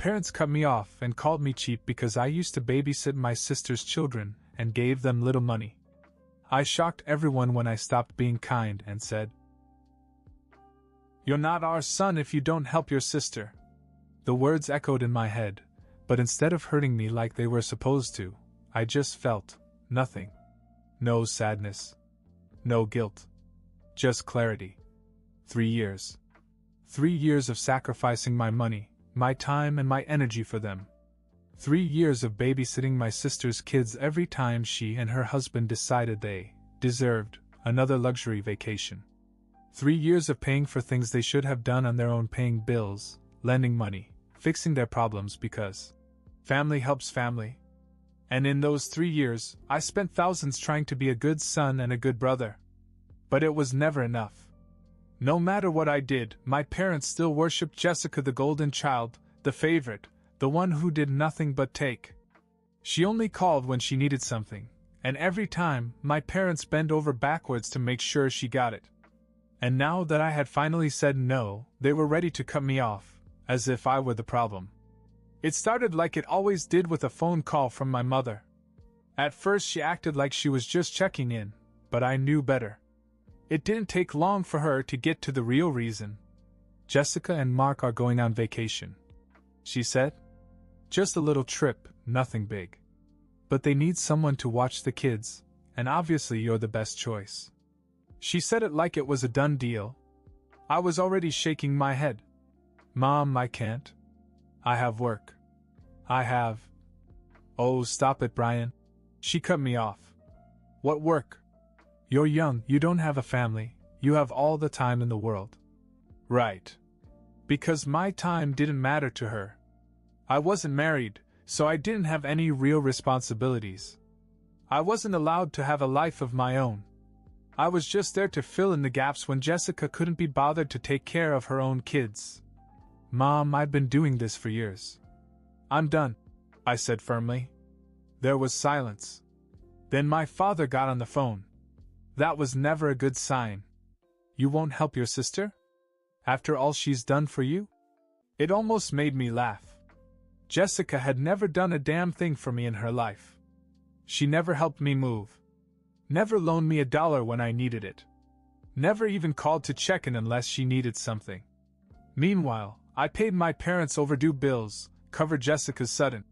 parents cut me off and called me cheap because I used to babysit my sister's children and gave them little money. I shocked everyone when I stopped being kind and said, "You're not our son if you don't help your sister." The words echoed in my head, but instead of hurting me like they were supposed to, I just felt nothing. No sadness. No guilt. Just clarity. 3 years. 3 years of sacrificing my money, my time and my energy for them. 3 years of babysitting my sister's kids every time she and her husband decided they deserved another luxury vacation. 3 years of paying for things they should have done on their own, paying bills, lending money, fixing their problems because family helps family. And in those 3 years, I spent thousands trying to be a good son and a good brother. But it was never enough. No matter what I did, my parents still worshipped Jessica, the golden child, the favorite, the one who did nothing but take. She only called when she needed something, and every time, my parents bent over backwards to make sure she got it. And now that I had finally said no, they were ready to cut me off, as if I were the problem. It started like it always did, with a phone call from my mother. At first she acted like she was just checking in, but I knew better. It didn't take long for her to get to the real reason. "Jessica and Mark are going on vacation," she said. "Just a little trip, nothing big. But they need someone to watch the kids, and obviously you're the best choice." She said it like it was a done deal. I was already shaking my head. "Mom, I can't. I have work. I have..." "Oh, stop it, Brian." She cut me off. "What work? You're young, you don't have a family, you have all the time in the world." Right. Because my time didn't matter to her. I wasn't married, so I didn't have any real responsibilities. I wasn't allowed to have a life of my own. I was just there to fill in the gaps when Jessica couldn't be bothered to take care of her own kids. "Mom, I've been doing this for years. I'm done," I said firmly. There was silence. Then my father got on the phone. That was never a good sign. "You won't help your sister? After all she's done for you?" It almost made me laugh. Jessica had never done a damn thing for me in her life. She never helped me move. Never loaned me $1 when I needed it. Never even called to check in unless she needed something. Meanwhile, I paid my parents' overdue bills, covered Jessica's sudden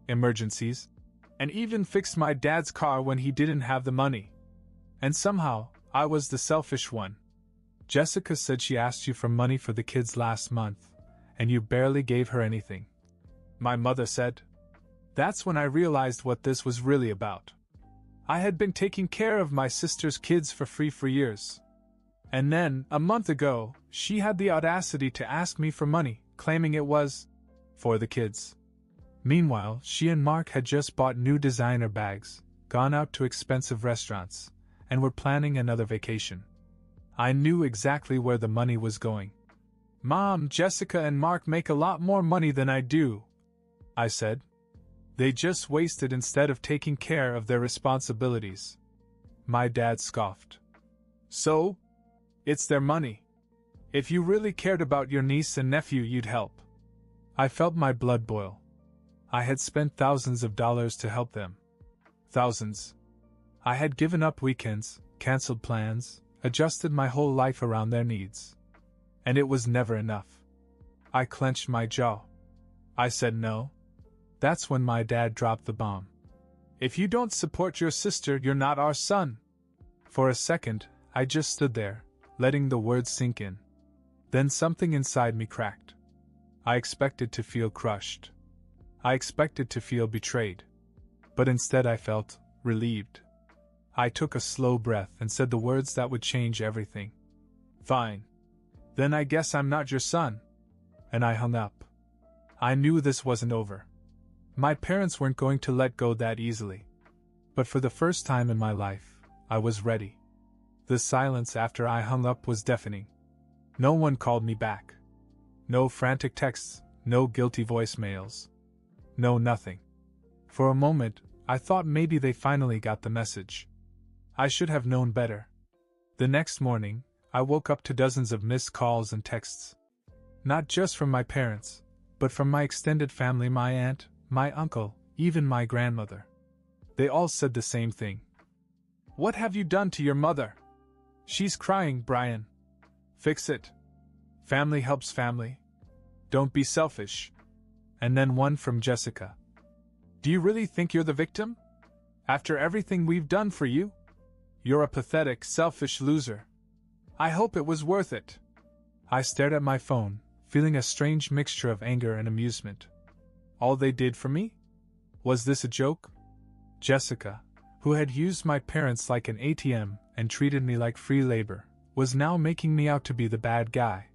emergencies, and even fixed my dad's car when he didn't have the money. And somehow, I was the selfish one. "Jessica said she asked you for money for the kids last month, and you barely gave her anything," my mother said. That's when I realized what this was really about. I had been taking care of my sister's kids for free for years. And then, a month ago, she had the audacity to ask me for money, claiming it was for the kids. Meanwhile, she and Mark had just bought new designer bags, gone out to expensive restaurants, and were planning another vacation. I knew exactly where the money was going. "Mom, Jessica and Mark make a lot more money than I do," I said. "They just waste it instead of taking care of their responsibilities." My dad scoffed. "So? It's their money. If you really cared about your niece and nephew, you'd help." I felt my blood boil. I had spent thousands of dollars to help them. Thousands. I had given up weekends, canceled plans, adjusted my whole life around their needs. And it was never enough. I clenched my jaw. I said no. That's when my dad dropped the bomb. "If you don't support your sister, you're not our son." For a second, I just stood there, letting the words sink in. Then something inside me cracked. I expected to feel crushed. I expected to feel betrayed. But instead I felt relieved. I took a slow breath and said the words that would change everything. "Fine. Then I guess I'm not your son." And I hung up. I knew this wasn't over. My parents weren't going to let go that easily. But for the first time in my life, I was ready. The silence after I hung up was deafening. No one called me back. No frantic texts, no guilty voicemails. No nothing. For a moment, I thought maybe they finally got the message. I should have known better. The next morning, I woke up to dozens of missed calls and texts. Not just from my parents, but from my extended family, my aunt, my uncle, even my grandmother. They all said the same thing. "What have you done to your mother? She's crying, Brian. Fix it. Family helps family. Don't be selfish." And then one from Jessica. "Do you really think you're the victim? After everything we've done for you? You're a pathetic, selfish loser. I hope it was worth it." I stared at my phone, feeling a strange mixture of anger and amusement. All they did for me? Was this a joke? Jessica, who had used my parents like an ATM and treated me like free labor, was now making me out to be the bad guy.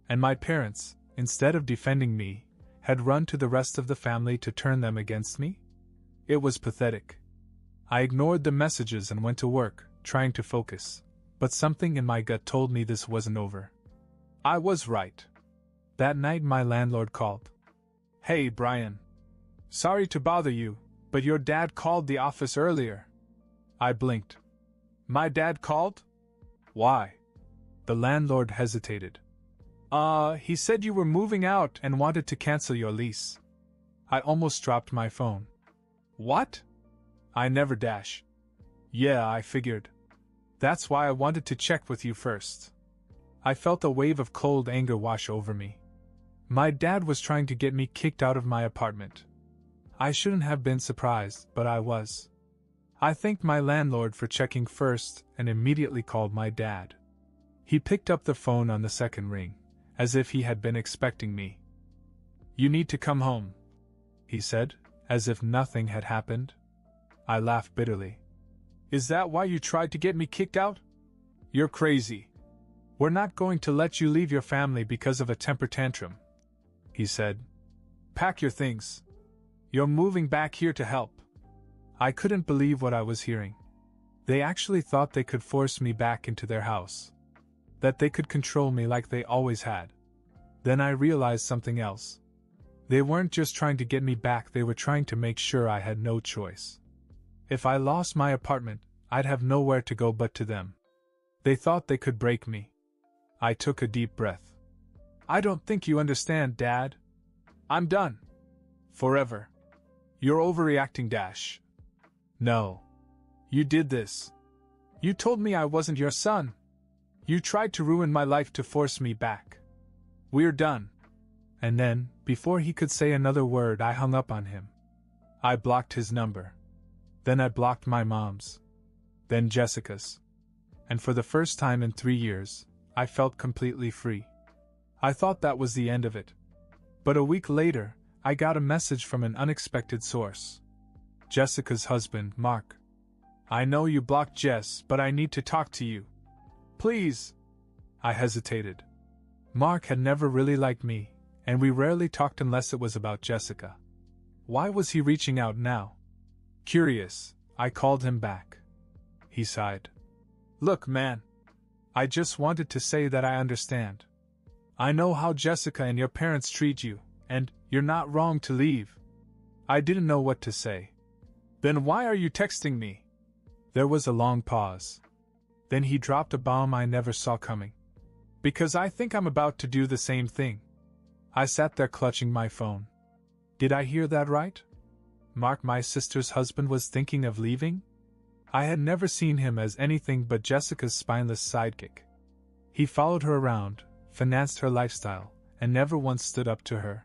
And my parents, instead of defending me, had run to the rest of the family to turn them against me? It was pathetic. I ignored the messages and went to work, trying to focus, but something in my gut told me this wasn't over. I was right. That night my landlord called. "Hey, Brian. Sorry to bother you, but your dad called the office earlier." I blinked. "My dad called? Why?" The landlord hesitated. He said you were moving out and wanted to cancel your lease." I almost dropped my phone. "What? I never dash." "Yeah, I figured. That's why I wanted to check with you first." I felt a wave of cold anger wash over me. My dad was trying to get me kicked out of my apartment. I shouldn't have been surprised, but I was. I thanked my landlord for checking first and immediately called my dad. He picked up the phone on the second ring, as if he had been expecting me. "You need to come home," he said, as if nothing had happened. I laughed bitterly. "Is that why you tried to get me kicked out? You're crazy. We're not going to let you leave your family because of a temper tantrum," he said. "Pack your things. You're moving back here to help." I couldn't believe what I was hearing. They actually thought they could force me back into their house. That they could control me like they always had. Then I realized something else. They weren't just trying to get me back, they were trying to make sure I had no choice. If I lost my apartment, I'd have nowhere to go but to them. They thought they could break me. I took a deep breath. "I don't think you understand, Dad. I'm done. Forever. You're overreacting, Dash. No. You did this. You told me I wasn't your son. You tried to ruin my life to force me back. We're done." And then, before he could say another word, I hung up on him. I blocked his number. Then I blocked my mom's. Then Jessica's. And for the first time in 3 years, I felt completely free. I thought that was the end of it. But a week later, I got a message from an unexpected source. Jessica's husband, Mark. "I know you blocked Jess, but I need to talk to you. Please." I hesitated. Mark had never really liked me, and we rarely talked unless it was about Jessica. Why was he reaching out now? Curious, I called him back. He sighed. "Look, man. I just wanted to say that I understand. I know how Jessica and your parents treat you, and you're not wrong to leave." I didn't know what to say. "Then why are you texting me?" There was a long pause. Then he dropped a bomb I never saw coming. "Because I think I'm about to do the same thing." I sat there clutching my phone. Did I hear that right? Mark, my sister's husband, was thinking of leaving? I had never seen him as anything but Jessica's spineless sidekick. He followed her around, financed her lifestyle, and never once stood up to her.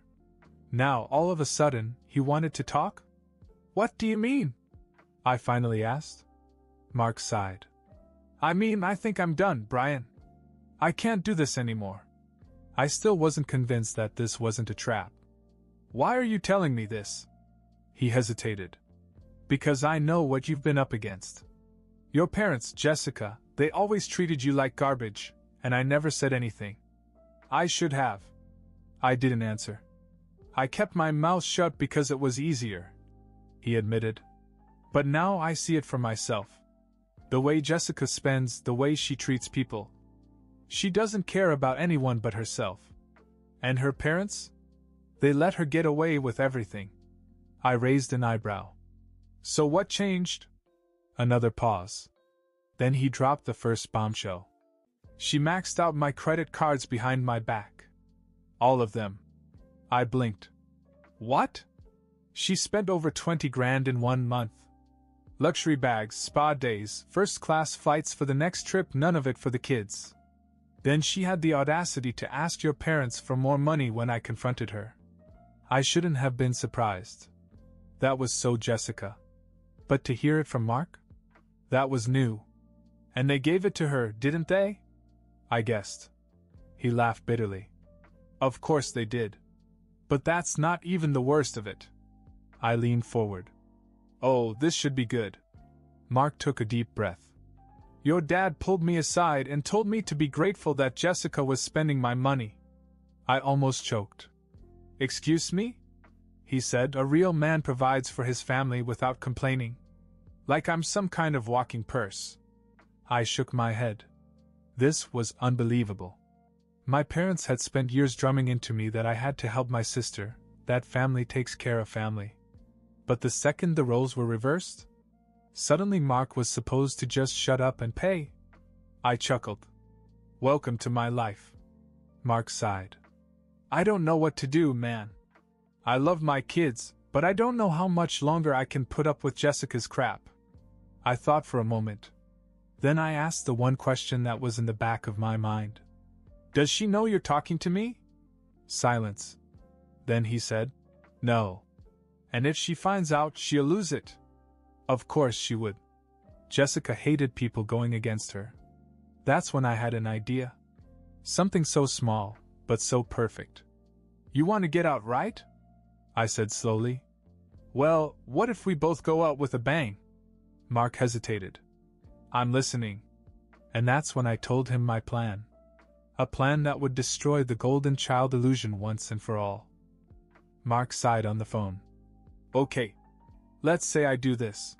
Now, all of a sudden, he wanted to talk? "What do you mean?" I finally asked. Mark sighed. "I mean, I think I'm done, Brian. I can't do this anymore." I still wasn't convinced that this wasn't a trap. "Why are you telling me this?" He hesitated. "Because I know what you've been up against. Your parents, Jessica, they always treated you like garbage, and I never said anything. I should have." I didn't answer. "I kept my mouth shut because it was easier," he admitted. "But now I see it for myself. The way Jessica spends, the way she treats people. She doesn't care about anyone but herself. And her parents? They let her get away with everything." I raised an eyebrow. "So what changed?" Another pause. Then he dropped the first bombshell. "She maxed out my credit cards behind my back. All of them. I blinked. What? She spent over 20 grand in 1 month. Luxury bags, spa days, first-class flights for the next trip, none of it for the kids. Then she had the audacity to ask your parents for more money when I confronted her. I shouldn't have been surprised. That was so Jessica. But to hear it from Mark? That was new. And they gave it to her, didn't they? I guessed. He laughed bitterly. Of course they did. But that's not even the worst of it. I leaned forward. Oh, this should be good. Mark took a deep breath. Your dad pulled me aside and told me to be grateful that Jessica was spending my money. I almost choked. Excuse me? He said, a real man provides for his family without complaining. Like I'm some kind of walking purse. I shook my head. This was unbelievable. My parents had spent years drumming into me that I had to help my sister, that family takes care of family. But the second the roles were reversed, suddenly Mark was supposed to just shut up and pay. I chuckled. Welcome to my life. Mark sighed. I don't know what to do, man. I love my kids, but I don't know how much longer I can put up with Jessica's crap. I thought for a moment. Then I asked the one question that was in the back of my mind. Does she know you're talking to me? Silence. Then he said, No. And if she finds out, she'll lose it. Of course she would. Jessica hated people going against her. That's when I had an idea. Something so small, but so perfect. You want to get out, right? I said slowly. Well, what if we both go out with a bang? Mark hesitated. I'm listening. And that's when I told him my plan. A plan that would destroy the golden child illusion once and for all. Mark sighed on the phone. Okay. Let's say I do this.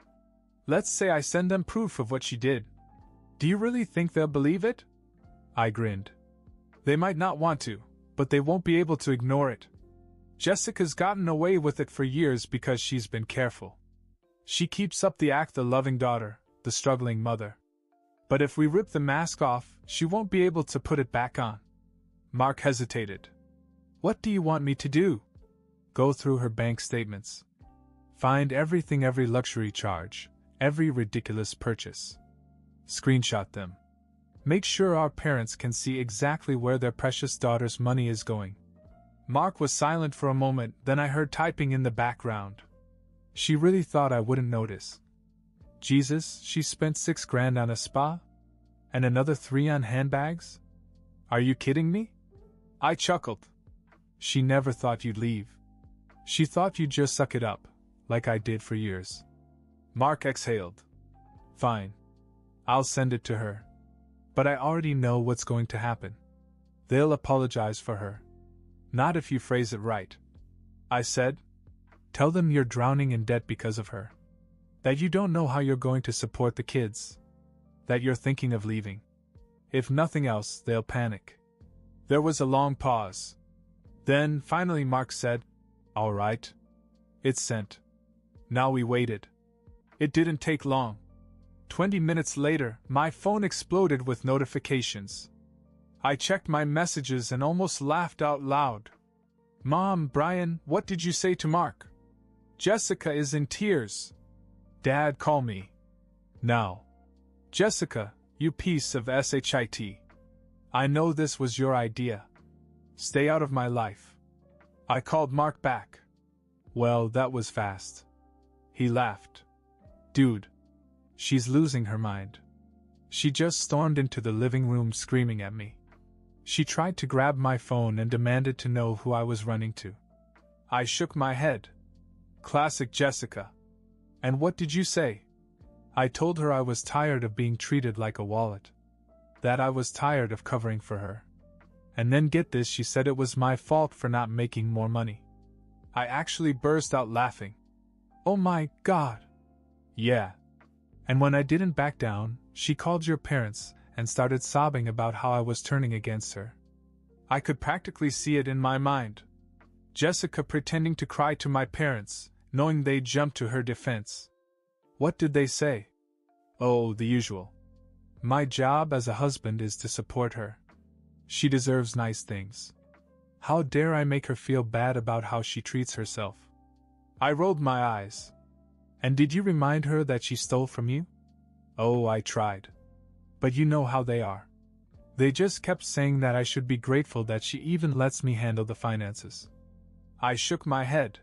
Let's say I send them proof of what she did. Do you really think they'll believe it? I grinned. They might not want to, but they won't be able to ignore it. Jessica's gotten away with it for years because she's been careful. She keeps up the act, the loving daughter, the struggling mother. But if we rip the mask off, she won't be able to put it back on. Mark hesitated. What do you want me to do? Go through her bank statements. Find everything, every luxury charge, every ridiculous purchase. Screenshot them. Make sure our parents can see exactly where their precious daughter's money is going. Mark was silent for a moment, then I heard typing in the background. She really thought I wouldn't notice. Jesus, she spent 6 grand on a spa? And another 3 on handbags? Are you kidding me? I chuckled. She never thought you'd leave. She thought you'd just suck it up, like I did for years. Mark exhaled. Fine. I'll send it to her. But I already know what's going to happen. They'll apologize for her. Not if you phrase it right. I said. Tell them you're drowning in debt because of her. That you don't know how you're going to support the kids. That you're thinking of leaving. If nothing else, they'll panic. There was a long pause. Then, finally Mark said, All right. It's sent. Now we waited. It didn't take long. 20 minutes later, my phone exploded with notifications. I checked my messages and almost laughed out loud. Mom, Brian, what did you say to Mark? Jessica is in tears. Dad, call me. Now. Jessica, you piece of shit. I know this was your idea. Stay out of my life. I called Mark back. Well, that was fast. He laughed. Dude. She's losing her mind. She just stormed into the living room screaming at me. She tried to grab my phone and demanded to know who I was running to. I shook my head. Classic Jessica. And what did you say? I told her I was tired of being treated like a wallet. That I was tired of covering for her. And then get this, she said it was my fault for not making more money. I actually burst out laughing. Oh my God. Yeah. And when I didn't back down, she called your parents and started sobbing about how I was turning against her. I could practically see it in my mind. Jessica pretending to cry to my parents, knowing they'd jump to her defense. What did they say? Oh, the usual. My job as a husband is to support her. She deserves nice things. How dare I make her feel bad about how she treats herself? I rolled my eyes. And did you remind her that she stole from you? Oh, I tried. But you know how they are. They just kept saying that I should be grateful that she even lets me handle the finances. I shook my head.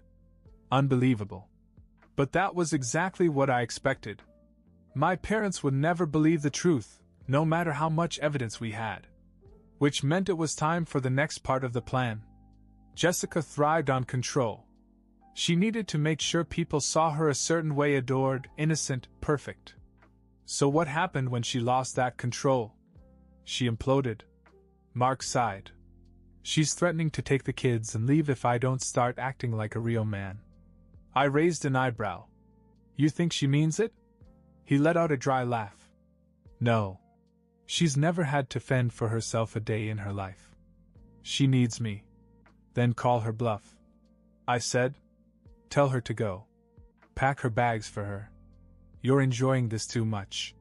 Unbelievable. But that was exactly what I expected. My parents would never believe the truth, no matter how much evidence we had. Which meant it was time for the next part of the plan. Jessica thrived on control. She needed to make sure people saw her a certain way, adored, innocent, perfect. So what happened when she lost that control? She imploded. Mark sighed. She's threatening to take the kids and leave if I don't start acting like a real man. I raised an eyebrow. You think she means it? He let out a dry laugh. No. She's never had to fend for herself a day in her life. She needs me. Then call her bluff. I said. Tell her to go. Pack her bags for her. You're enjoying this too much.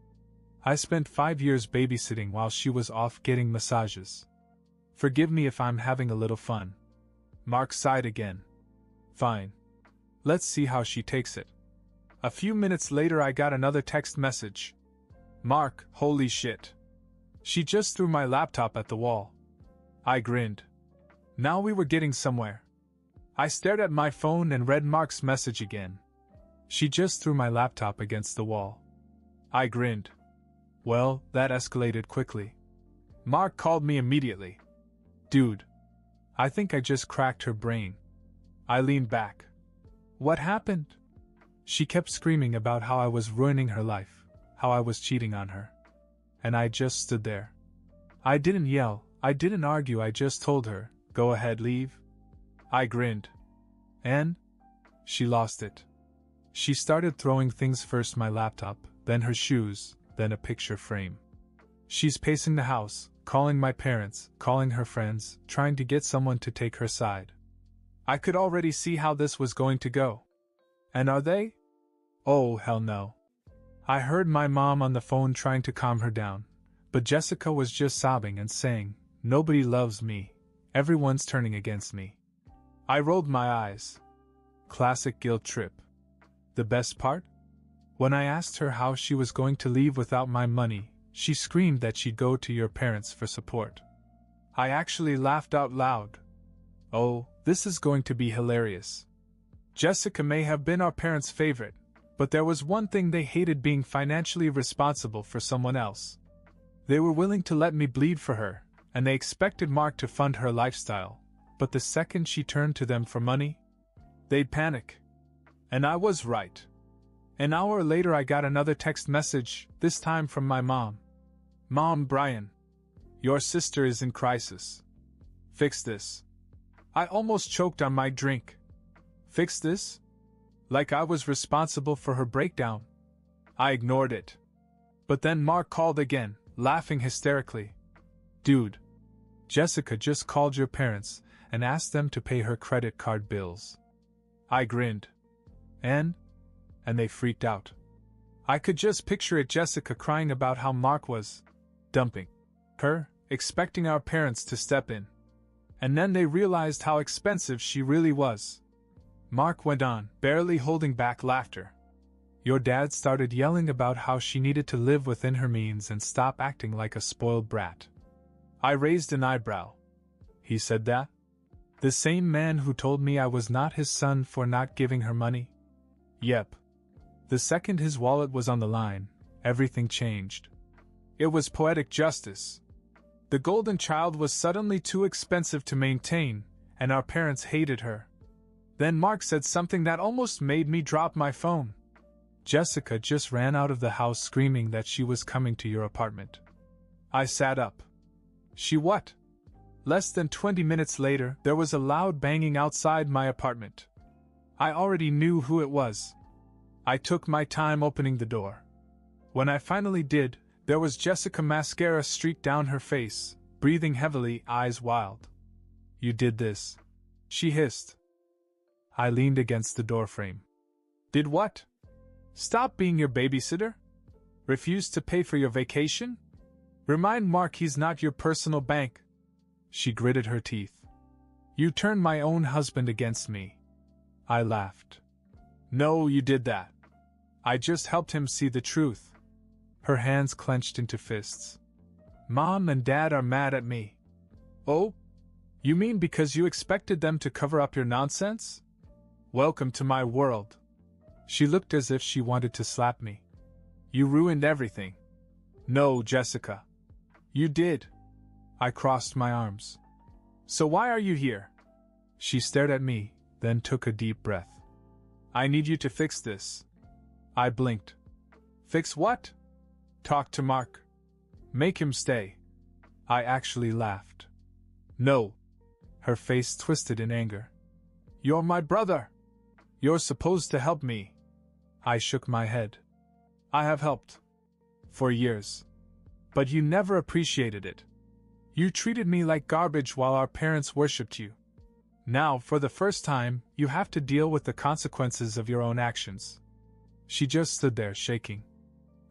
I spent 5 years babysitting while she was off getting massages. Forgive me if I'm having a little fun. Mark sighed again. Fine. Let's see how she takes it. A few minutes later I got another text message. Mark, holy shit. She just threw my laptop at the wall. I grinned. Now we were getting somewhere. I stared at my phone and read Mark's message again. She just threw my laptop against the wall. I grinned. Well, that escalated quickly. Mark called me immediately. Dude. I think I just cracked her brain. I leaned back. What happened? She kept screaming about how I was ruining her life, how I was cheating on her. And I just stood there. I didn't yell, I didn't argue, I just told her, go ahead, leave. I grinned. And? She lost it. She started throwing things, first my laptop, then her shoes, then a picture frame. She's pacing the house, calling my parents, calling her friends, trying to get someone to take her side. I could already see how this was going to go. And are they? Oh, hell no. I heard my mom on the phone trying to calm her down, but Jessica was just sobbing and saying, nobody loves me, everyone's turning against me. I rolled my eyes. Classic guilt trip. The best part? When I asked her how she was going to leave without my money, she screamed that she'd go to your parents for support. I actually laughed out loud. Oh, this is going to be hilarious. Jessica may have been our parents' favorite, but there was one thing: they hated being financially responsible for someone else. They were willing to let me bleed for her, and they expected Mark to fund her lifestyle, but the second she turned to them for money, they'd panic. And I was right. An hour later I got another text message, this time from my mom. Mom, Brian. Your sister is in crisis. Fix this. I almost choked on my drink. Fix this? Like I was responsible for her breakdown. I ignored it. But then Mark called again, laughing hysterically. Dude. Jessica just called your parents and asked them to pay her credit card bills. I grinned. And they freaked out. I could just picture it, Jessica crying about how Mark was dumping her, expecting our parents to step in. And then they realized how expensive she really was. Mark went on, barely holding back laughter. Your dad started yelling about how she needed to live within her means and stop acting like a spoiled brat. I raised an eyebrow. He said that? The same man who told me I was not his son for not giving her money? Yep. The second his wallet was on the line, everything changed. It was poetic justice. The golden child was suddenly too expensive to maintain, and our parents hated her. Then Mark said something that almost made me drop my phone. Jessica just ran out of the house screaming that she was coming to your apartment. I sat up. She what? Less than 20 minutes later, there was a loud banging outside my apartment. I already knew who it was. I took my time opening the door. When I finally did, there was Jessica, mascara streaked down her face, breathing heavily, eyes wild. You did this, she hissed. I leaned against the doorframe. Did what? Stop being your babysitter? Refuse to pay for your vacation? Remind Mark he's not your personal bank. She gritted her teeth. You turned my own husband against me. I laughed. No, you did that. I just helped him see the truth. Her hands clenched into fists. Mom and Dad are mad at me. Oh? You mean because you expected them to cover up your nonsense? Welcome to my world. She looked as if she wanted to slap me. You ruined everything. No, Jessica. You did. I crossed my arms. So why are you here? She stared at me, then took a deep breath. I need you to fix this. I blinked. Fix what? Talk to Mark. Make him stay. I actually laughed. No. Her face twisted in anger. You're my brother. You're supposed to help me. I shook my head. I have helped. For years. But you never appreciated it. You treated me like garbage while our parents worshipped you. Now, for the first time, you have to deal with the consequences of your own actions. She just stood there, shaking.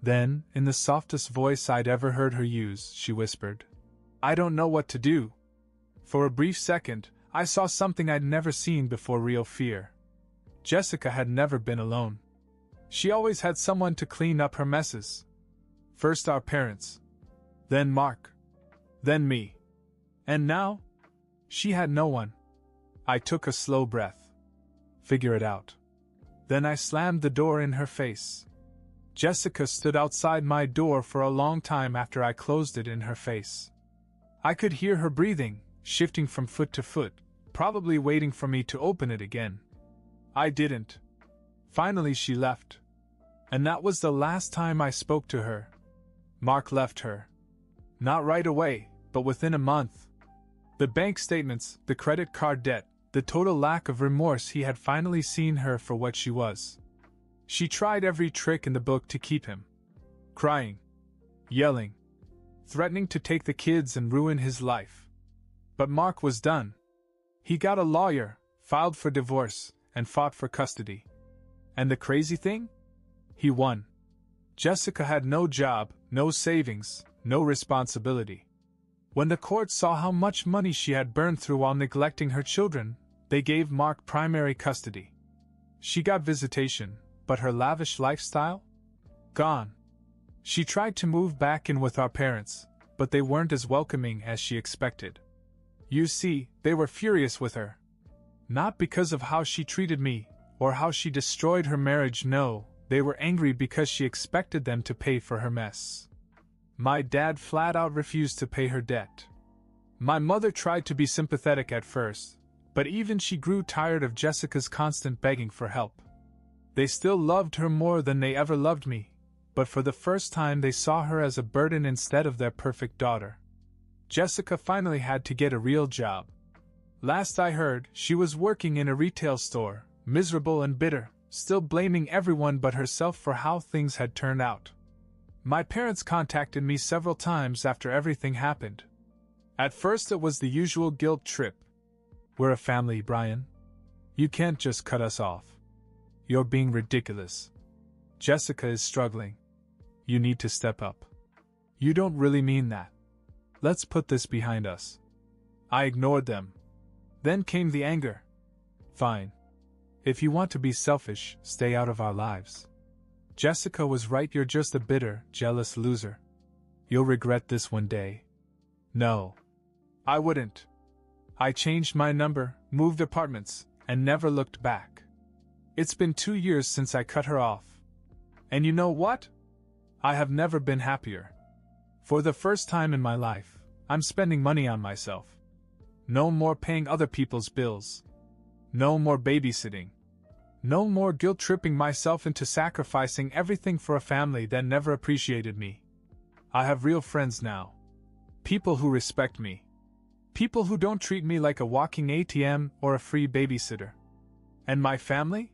Then, in the softest voice I'd ever heard her use, she whispered, I don't know what to do. For a brief second, I saw something I'd never seen before: real fear. Jessica had never been alone. She always had someone to clean up her messes. First our parents. Then Mark. Then me. And now? She had no one. I took a slow breath. Figure it out. Then I slammed the door in her face. Jessica stood outside my door for a long time after I closed it in her face. I could hear her breathing, shifting from foot to foot, probably waiting for me to open it again. I didn't. Finally she left. And that was the last time I spoke to her. Mark left her. Not right away, but within a month. The bank statements, the credit card debt, the total lack of remorse. He had finally seen her for what she was. She tried every trick in the book to keep him. Crying. Yelling. Threatening to take the kids and ruin his life. But Mark was done. He got a lawyer, filed for divorce, and fought for custody. And the crazy thing? He won. Jessica had no job, no savings, no responsibility. When the court saw how much money she had burned through while neglecting her children, they gave Mark primary custody. She got visitation, but her lavish lifestyle? Gone. She tried to move back in with our parents, but they weren't as welcoming as she expected. You see, they were furious with her. Not because of how she treated me, or how she destroyed her marriage, no, they were angry because she expected them to pay for her mess. My dad flat out refused to pay her debt. My mother tried to be sympathetic at first, but even she grew tired of Jessica's constant begging for help. They still loved her more than they ever loved me, but for the first time they saw her as a burden instead of their perfect daughter. Jessica finally had to get a real job. Last I heard, she was working in a retail store, miserable and bitter, still blaming everyone but herself for how things had turned out. My parents contacted me several times after everything happened. At first it was the usual guilt trip. We're a family, Brian. You can't just cut us off. You're being ridiculous. Jessica is struggling. You need to step up. You don't really mean that. Let's put this behind us. I ignored them. Then came the anger. Fine. If you want to be selfish, stay out of our lives. Jessica was right, you're just a bitter, jealous loser. You'll regret this one day. No. I wouldn't. I changed my number, moved apartments, and never looked back. It's been 2 years since I cut her off. And you know what? I have never been happier. For the first time in my life, I'm spending money on myself. No more paying other people's bills. No more babysitting. No more guilt-tripping myself into sacrificing everything for a family that never appreciated me. I have real friends now. People who respect me. People who don't treat me like a walking ATM or a free babysitter. And my family?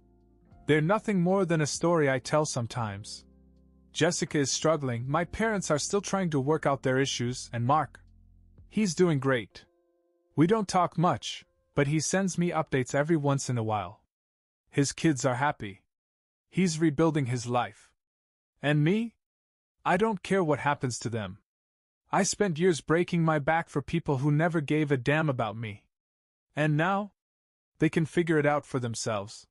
They're nothing more than a story I tell sometimes. Jessica is struggling, my parents are still trying to work out their issues, and Mark. He's doing great. We don't talk much, but he sends me updates every once in a while. His kids are happy. He's rebuilding his life. And me? I don't care what happens to them. I spent years breaking my back for people who never gave a damn about me. And now? They can figure it out for themselves.